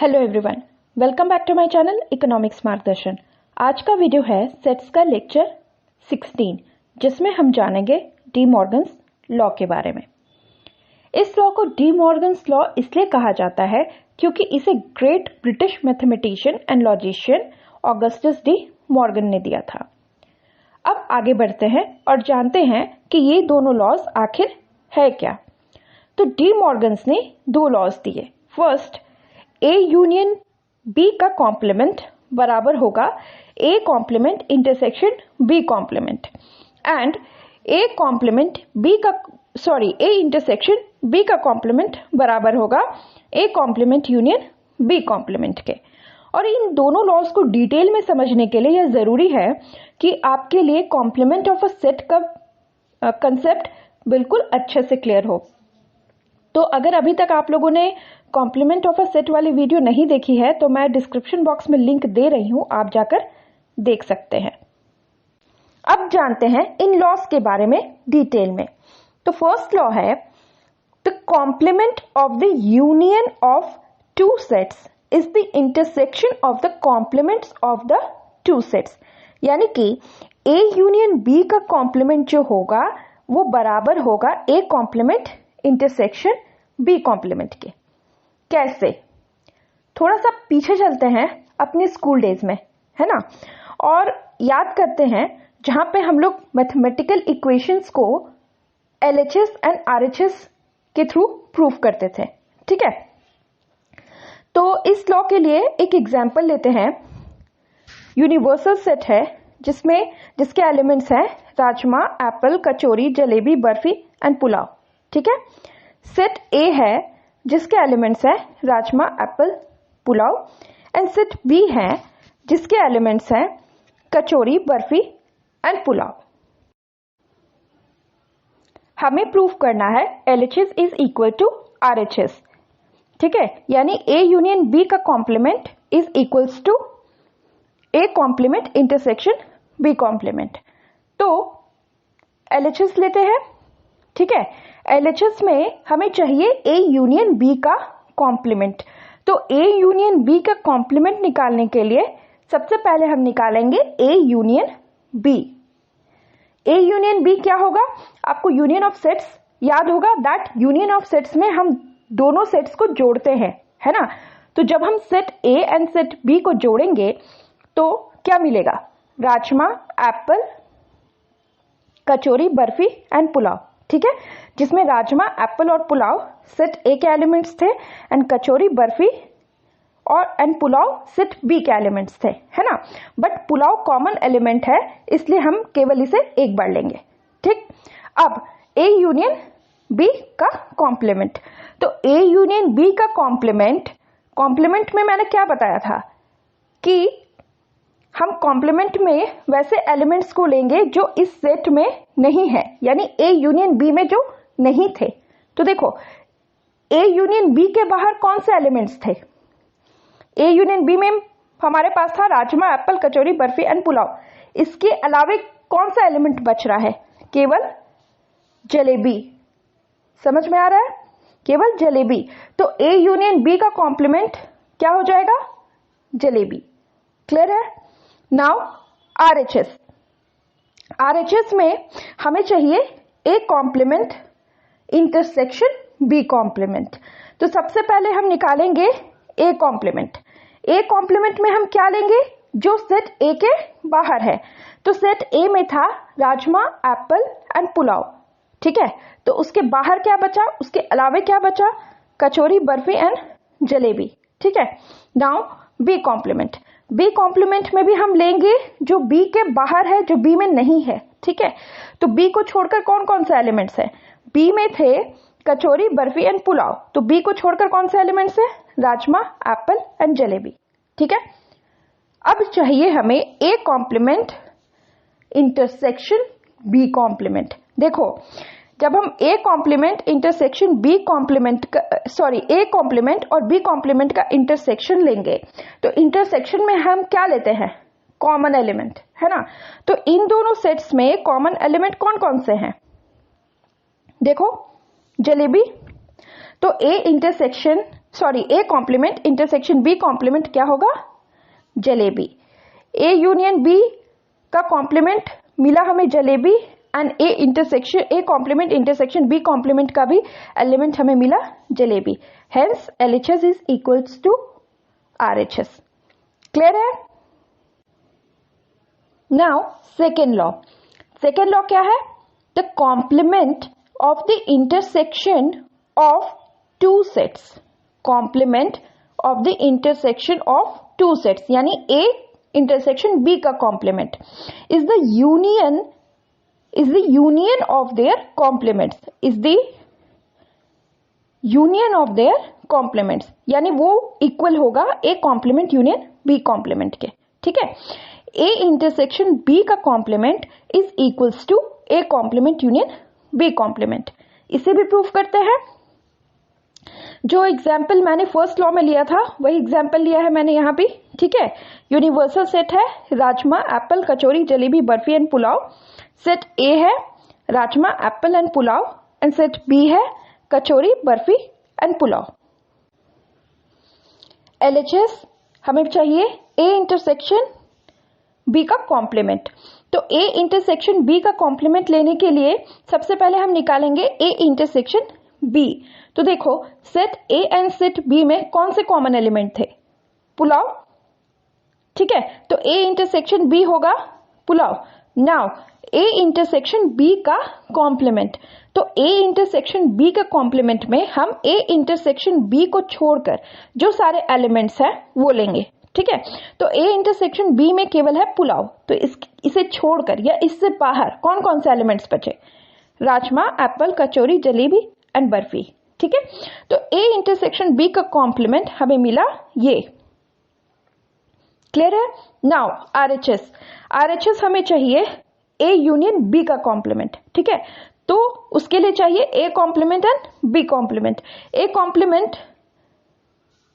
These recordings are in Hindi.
Hello everyone, welcome back to my channel economics Margdarshan. आज का वीडियो है सेट्स का लेक्चर 16, जिसमें हम जानेंगे डी मॉर्गन्स लॉ के बारे में। इस लॉ को डी मॉर्गन्स लॉ इसलिए कहा जाता है क्योंकि इसे great British mathematician and logician Augustus De Morgan ने दिया था। अब आगे बढ़ते हैं और जानते हैं कि ये दोनों लॉज आखिर है क्या। तो डी मॉर्गन्स ने दो लॉज दिए। फर्स्ट, A यूनियन B का कॉम्प्लीमेंट बराबर होगा A complement intersection B complement and A intersection B का कॉम्प्लीमेंट बराबर होगा A complement union B complement के। और इन दोनों लॉज को डिटेल में समझने के लिए यह जरूरी है कि आपके लिए कॉम्प्लीमेंट ऑफ अ सेट का कंसेप्ट बिल्कुल अच्छे से क्लियर हो। तो अगर अभी तक आप लोगों ने कॉम्प्लीमेंट ऑफ अ सेट वाली वीडियो नहीं देखी है तो मैं डिस्क्रिप्शन बॉक्स में लिंक दे रही हूं, आप जाकर देख सकते हैं। अब जानते हैं इन लॉस के बारे में डिटेल में। तो फर्स्ट लॉ है the complement of the union of two sets is the intersection of the complements of the two sets. यानी कि ए यूनियन बी का कॉम्प्लीमेंट जो होगा वो बराबर होगा A complement intersection B complement के। कैसे? थोड़ा सा पीछे चलते हैं अपने स्कूल डेज में, है ना, और याद करते हैं जहां पे हम लोग मैथमेटिकल इक्वेशंस को एलएचएस एंड आरएचएस के थ्रू प्रूफ करते थे। ठीक है, तो इस लॉ के लिए एक एग्जांपल लेते हैं। यूनिवर्सल सेट है जिसके एलिमेंट्स हैं राजमा, एप्पल, कचौरी, जलेबी, बर्फी एंड पुलाव। ठीक है, सेट ए है जिसके एलिमेंट्स हैं rajma, apple, pulao and set B है जिसके एलिमेंट्स हैं कचौरी, बर्फी एंड पुलाव। हमें प्रूफ करना है LHS is equal to RHS. ठीक है, यानी ए यूनियन बी का complement is equals to A complement intersection B complement. तो एलएचएस लेते हैं। ठीक है, एलएचएस में हमें चाहिए ए यूनियन बी का कॉम्प्लीमेंट। तो ए यूनियन बी का कॉम्प्लीमेंट निकालने के लिए सबसे पहले हम निकालेंगे A union B. A union B क्या होगा? आपको यूनियन ऑफ सेट्स याद होगा। दैट यूनियन ऑफ सेट्स में हम दोनों सेट्स को जोड़ते हैं, है ना। तो जब हम set A and set B को जोड़ेंगे तो क्या मिलेगा? Rajma, apple, kachori, barfi and pulao. ठीक है, जिसमें राजमा, एप्पल और पुलाव सेट ए के एलिमेंट्स थे and kachori, barfi and pulao set B के एलिमेंट्स थे, है ना। बट पुलाव कॉमन एलिमेंट है इसलिए हम केवल इसे एक बार लेंगे। ठीक, अब ए यूनियन बी का कॉम्प्लीमेंट। तो ए यूनियन बी का कॉम्प्लीमेंट में मैंने क्या बताया था कि हम कॉम्प्लीमेंट में वैसे एलिमेंट्स को लेंगे जो इस सेट में नहीं है, यानी ए यूनियन बी में जो नहीं थे। तो देखो, ए यूनियन बी के बाहर कौन से एलिमेंट्स थे? ए यूनियन बी में हमारे पास था राजमा, एप्पल, कचौरी, बर्फी एंड पुलाव। इसके अलावे कौन सा एलिमेंट बच रहा है? केवल जलेबी। समझ में आ रहा है? केवल जलेबी। तो ए यूनियन बी का कॉम्प्लीमेंट क्या हो जाएगा? जलेबी। क्लियर है? नाउ आरएचएस में हमें चाहिए A complement intersection B complement. तो सबसे पहले हम निकालेंगे ए कॉम्प्लीमेंट। ए कॉम्प्लीमेंट में हम क्या लेंगे? जो सेट ए के बाहर है। तो सेट ए में था राजमा, एप्पल एंड पुलाव। ठीक है, तो उसके बाहर क्या बचा? उसके अलावे क्या बचा? कचौरी, बर्फी एंड जलेबी। ठीक है, now B complement. B complement में भी हम लेंगे जो बी के बाहर है, जो बी में नहीं है। ठीक है, तो बी को छोड़कर कौन कौन से एलिमेंट्स हैं? बी में थे कचौरी, बर्फी एंड पुलाव। तो बी को छोड़कर कौन से एलिमेंट्स हैं? Rajma, apple and jalebi. ठीक है, अब चाहिए हमें A complement intersection B complement. देखो, जब हम A complement intersection B complement A complement और बी कॉम्प्लीमेंट का इंटरसेक्शन लेंगे तो इंटरसेक्शन में हम क्या लेते हैं? कॉमन एलिमेंट, है ना। तो इन दोनों सेट्स में कॉमन एलिमेंट कौन कौन से हैं? देखो, जलेबी। तो A complement intersection B complement क्या होगा? जलेबी। ए यूनियन बी का कॉम्प्लीमेंट मिला हमें jalebi, and A complement intersection B complement का भी एलिमेंट हमें मिला jalebi. Hence LHS is equals to RHS। Clear है? नाउ सेकेंड लॉ क्या है? The complement of the intersection of two sets, complement of the intersection of two sets यानी ए इंटरसेक्शन बी का complement is the union of their complements, यानी वो इक्वल होगा A complement union B complement के। ठीक है, ए इंटरसेक्शन बी का complement is equals to A complement union B complement. इसे भी प्रूफ करते हैं। जो एग्जाम्पल मैंने फर्स्ट लॉ में लिया था वही एग्जाम्पल लिया है मैंने यहाँ भी। ठीक है, यूनिवर्सल सेट है rajma, apple, kachori, jalebi, barfi and pulao. Set A है rajma, apple and pulao, and set B है कचौरी, बर्फी एंड पुलाव। LHS हमें चाहिए ए इंटरसेक्शन बी का कॉम्प्लीमेंट। तो ए इंटरसेक्शन बी का कॉम्प्लीमेंट लेने के लिए सबसे पहले हम निकालेंगे ए इंटरसेक्शन बी। तो देखो set A and set B में कौन से कॉमन एलिमेंट थे? पुलाव। ठीक है, तो ए इंटरसेक्शन बी होगा pulao. Now A intersection B का कॉम्प्लीमेंट, तो ए इंटरसेक्शन बी का कॉम्प्लीमेंट में हम ए इंटरसेक्शन बी को छोड़कर जो सारे एलिमेंट्स हैं वो लेंगे। ठीक है, तो ए इंटरसेक्शन बी में केवल है पुलाव, तो इसे छोड़कर या इससे बाहर कौन कौन से एलिमेंट्स बचे? Rajma, apple, kachori, jalebi and barfi. ठीक है, तो ए इंटरसेक्शन बी का कॉम्प्लीमेंट हमें मिला ये। क्लियर है? नाउ RHS हमें चाहिए ए यूनियन बी का कॉम्प्लीमेंट। ठीक है, तो उसके लिए चाहिए A complement and B complement. A complement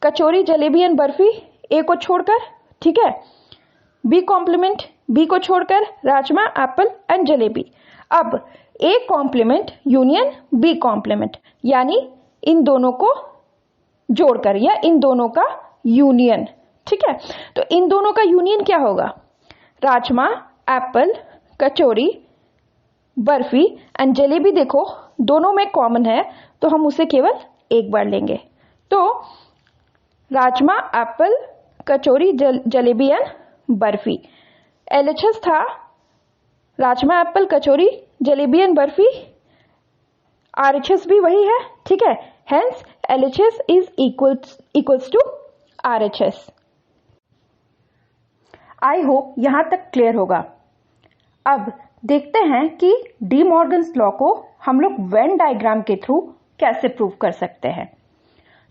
kachori, jalebi and barfi A को छोड़कर, ठीक है, बी कॉम्प्लीमेंट बी को छोड़कर राजमा, एप्पल एंड जलेबी। अब A complement union B complement, यानी इन दोनों को जोड़कर या इन दोनों का यूनियन। ठीक है, तो इन दोनों का यूनियन क्या होगा? Rajma, apple, kachori, barfi and jalebi. देखो दोनों में कॉमन है तो हम उसे केवल एक बार लेंगे। तो rajma, apple, kachori, jalebi and barfi. LHS था rajma, apple, kachori, jalebi and barfi. RHS भी वही है। ठीक है, hence LHS is equals to RHS। I hope यहां तक क्लियर होगा। अब देखते हैं कि डी मॉर्गन्स लॉ को हम लोग वेन डायग्राम के थ्रू कैसे प्रूव कर सकते हैं।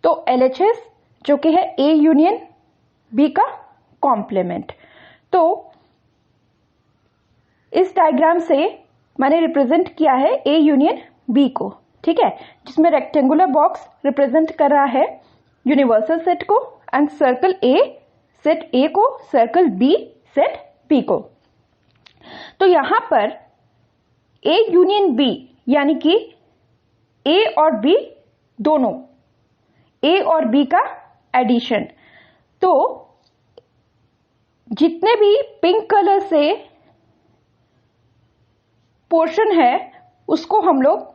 तो LHS जो कि है ए यूनियन बी का कॉम्प्लीमेंट, तो इस डायग्राम से मैंने रिप्रेजेंट किया है ए यूनियन बी को। ठीक है, जिसमें रेक्टेंगुलर बॉक्स रिप्रेजेंट कर रहा है यूनिवर्सल सेट को, एंड सर्कल ए सेट ए को, सर्कल बी सेट बी को। तो यहां पर ए यूनियन बी यानी कि ए और बी दोनों, ए और बी का एडिशन। तो जितने भी पिंक कलर से पोर्शन है उसको हम लोग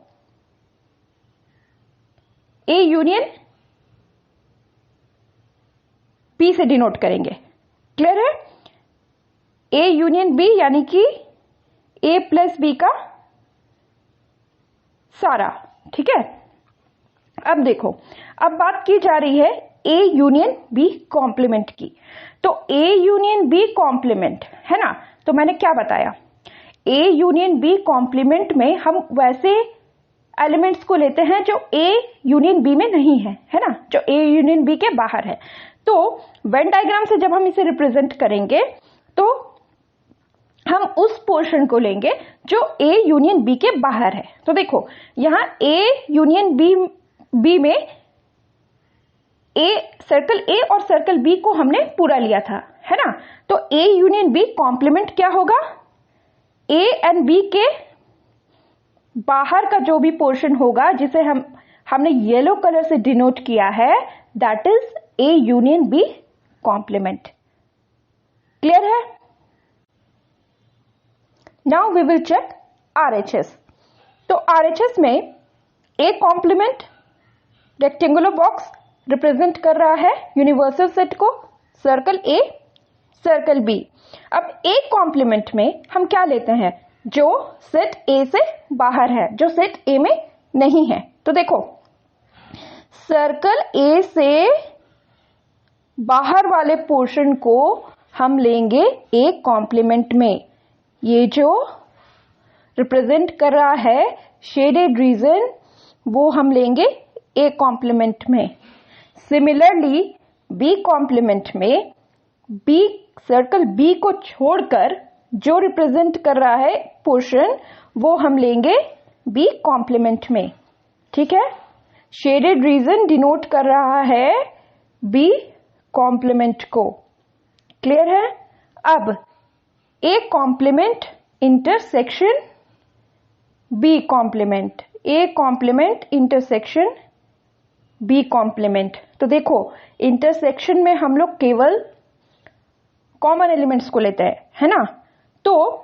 ए यूनियन बी से डिनोट करेंगे। क्लियर है? ए यूनियन बी यानी कि ए प्लस बी का सारा। ठीक है, अब देखो, अब बात की जा रही है ए यूनियन बी कॉम्प्लीमेंट की। तो ए यूनियन बी कॉम्प्लीमेंट है ना, तो मैंने क्या बताया? ए यूनियन बी कॉम्प्लीमेंट में हम वैसे एलिमेंट्स को लेते हैं जो ए यूनियन बी में नहीं है ना, जो ए यूनियन बी के बाहर है। तो वेन डायग्राम से जब हम इसे रिप्रेजेंट करेंगे तो हम उस पोर्शन को लेंगे जो ए यूनियन बी के बाहर है। तो देखो यहां ए यूनियन बी में सर्कल ए और सर्कल बी को हमने पूरा लिया था, है ना। तो ए यूनियन बी कॉम्प्लीमेंट क्या होगा? ए एंड बी के बाहर का जो भी पोर्शन होगा जिसे हम हमने येलो कलर से डिनोट किया है, that is A union B complement. Clear है? Now we will check RHS। तो RHS में A complement rectangular box represent कर रहा है यूनिवर्सल सेट को, सर्कल ए सर्कल बी। अब ए कॉम्प्लीमेंट में हम क्या लेते हैं, जो सेट ए से बाहर है, जो सेट ए में नहीं है। तो देखो सर्कल ए से बाहर वाले पोर्शन को हम लेंगे ए कॉम्प्लीमेंट में। ये जो रिप्रेजेंट कर रहा है शेडेड रीजन, वो हम लेंगे ए कॉम्प्लीमेंट में। सिमिलरली बी कॉम्प्लीमेंट में बी सर्कल बी को छोड़कर जो रिप्रेजेंट कर रहा है पोर्शन, वो हम लेंगे बी कॉम्प्लीमेंट में। ठीक है, शेडेड रीजन डिनोट कर रहा है बी कॉम्प्लीमेंट को। क्लियर है? अब A complement intersection B complement, A complement intersection B complement. तो देखो इंटरसेक्शन में हम लोग केवल कॉमन एलिमेंट्स को लेते हैं, है ना। तो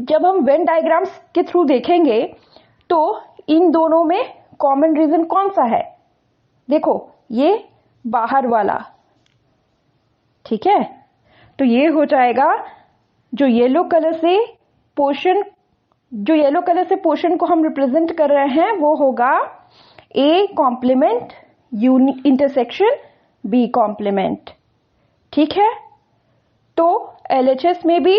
जब हम वेन डायग्राम्स के थ्रू देखेंगे तो इन दोनों में कॉमन रीजन कौन सा है, देखो ये बाहर वाला। ठीक है, तो ये हो जाएगा जो येलो कलर से पोर्शन, जो येलो कलर से पोर्शन को हम रिप्रेजेंट कर रहे हैं, वो होगा A complement intersection B complement. ठीक है, तो LHS में भी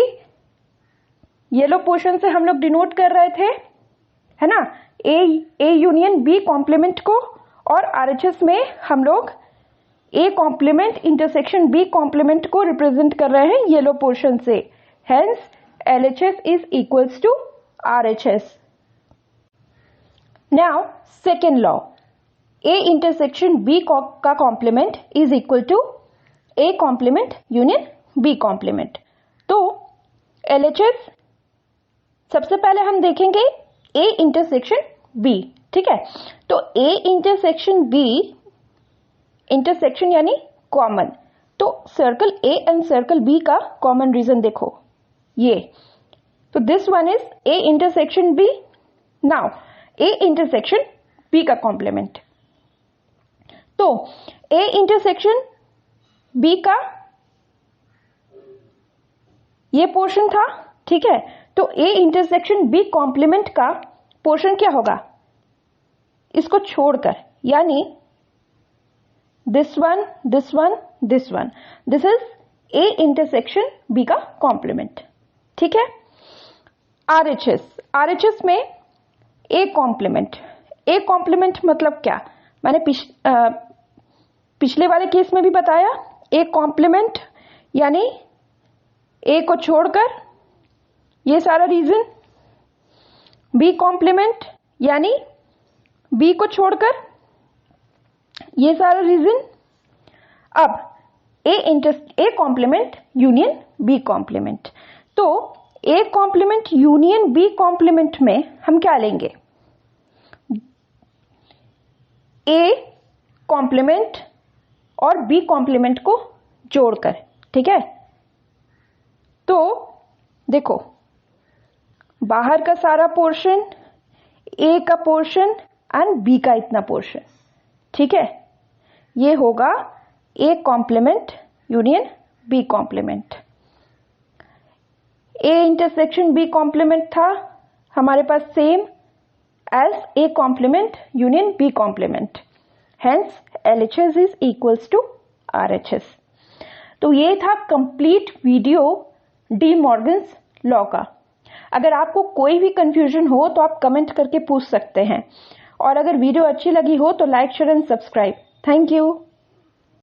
येलो पोर्शन से हम लोग डिनोट कर रहे थे, है ना, ए यूनियन बी कॉम्प्लीमेंट को, और RHS में हम लोग A complement intersection B complement को रिप्रेजेंट कर रहे हैं येलो पोर्शन से। Hence LHS is equals to RHS। Now second law, A intersection B का complement is equal to A complement union B complement. तो LHS सबसे पहले हम देखेंगे ए इंटरसेक्शन बी। ठीक है, तो ए इंटरसेक्शन बी, इंटरसेक्शन यानी कॉमन, तो circle A and circle B का कॉमन रीजन देखो ये, तो this one is A intersection B. Now A intersection B का कॉम्प्लीमेंट, तो ए इंटरसेक्शन बी का ये पोर्शन था। ठीक है, तो ए इंटरसेक्शन बी कॉम्प्लीमेंट का पोर्शन क्या होगा, इसको छोड़कर, यानी this one this one this one, this is A intersection B का कॉम्प्लीमेंट। ठीक है, RHS में ए कॉम्प्लीमेंट, ए कॉम्प्लीमेंट मतलब क्या, मैंने पिछले वाले केस में भी बताया, ए कॉम्प्लीमेंट यानी ए को छोड़कर ये सारा रीजन, बी कॉम्प्लीमेंट यानी बी को छोड़कर ये सारा रीजन। अब A complement union B complement, तो A complement union B complement में हम क्या लेंगे, ए कॉम्प्लीमेंट और बी कॉम्प्लीमेंट को जोड़कर। ठीक है, तो देखो बाहर का सारा पोर्शन, ए का पोर्शन एंड बी का इतना पोर्शन। ठीक है, ये होगा A complement union B complement. A intersection B complement था हमारे पास same as A complement union B complement, hence LHS is equals to RHS। तो ये था complete video De Morgan's law का। अगर आपको कोई भी कंफ्यूजन हो तो आप कमेंट करके पूछ सकते हैं, और अगर वीडियो अच्छी लगी हो तो like share and subscribe. Thank you.